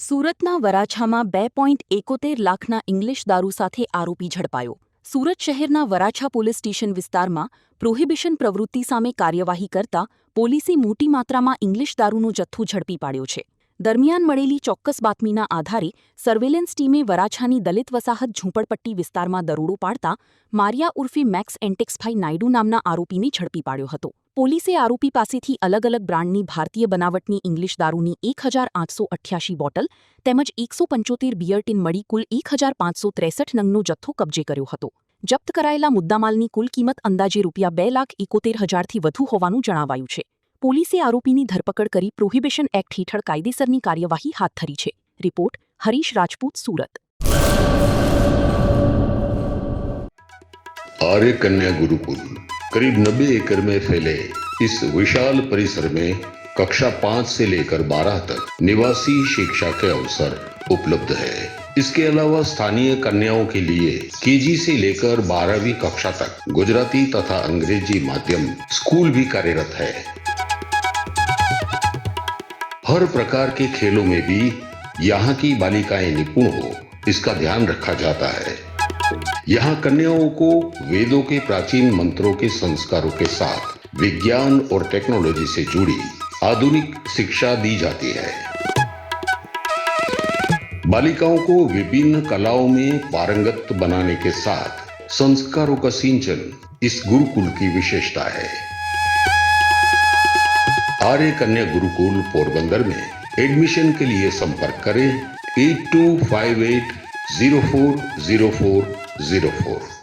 સુરતના વરાછામાં 2.71 લાખના ઇંગ્લિશ દારૂ સાથે આરોપી ઝડપાયો. સુરત શહેરના વરાછા પોલીસ સ્ટેશન વિસ્તારમાં પ્રોહિબિશન પ્રવૃત્તિ સામે કાર્યવાહી કરતા પોલીસે મોટી માત્રામાં ઇંગ્લિશ દારૂનો જથ્થો ઝડપી પાડ્યો છે. દરમિયાન મળેલી ચોક્કસ બાતમીના આધારે સર્વેલન્સ ટીમે વરાછાની દલિત વસાહત ઝૂંપડપટ્ટી વિસ્તારમાં દરોડો પાડતા મારિયા ઉર્ફે મેક્સ એન્ટેક્સભાઈ નાયડુ નામના આરોપીને ઝડપી પાડ્યો હતો. પોલીસે આરોપી પાસેથી અલગ અલગ બ્રાન્ડની ભારતીય બનાવટની ઇંગ્લિશ દારૂની 1888 બોટલ તેમજ 175 બિયર ટીન મળી કુલ 1563 નંગનો જથ્થો કબજે કર્યો હતો. જપ્ત કરાયેલા મુદ્દામાલની કુલ કિંમત અંદાજે ₹2,71,000થી વધુ હોવાનું જણાવાયું છે. પોલીસે આરોપીની ધરપકડ કરી પ્રોહિબિશન એક્ટ હેઠળ કાયદેસરની કાર્યવાહી હાથ ધરી છે. રિપોર્ટ હરીશ રાજપૂત, સુરત. आर्य कन्या गुरुकुल करीब 90 एकड़ में फैले इस विशाल परिसर में कक्षा 5 से लेकर 12 तक निवासी शिक्षा के अवसर उपलब्ध है. इसके अलावा स्थानीय कन्याओं के लिए केजी से लेकर 12वीं कक्षा तक गुजराती तथा अंग्रेजी माध्यम स्कूल भी कार्यरत है. हर प्रकार के खेलों में भी यहाँ की बालिकाएं निपुण हो, इसका ध्यान रखा जाता है. यहाँ कन्याओं को वेदों के प्राचीन मंत्रों के संस्कारों के साथ विज्ञान और टेक्नोलॉजी से जुड़ी आधुनिक शिक्षा दी जाती है. बालिकाओं को विभिन्न कलाओं में पारंगत बनाने के साथ संस्कारों का सिंचन इस गुरुकुल की विशेषता है. आर्य कन्या गुरुकुल पोरबंदर में एडमिशन के लिए संपर्क करें 8258040404.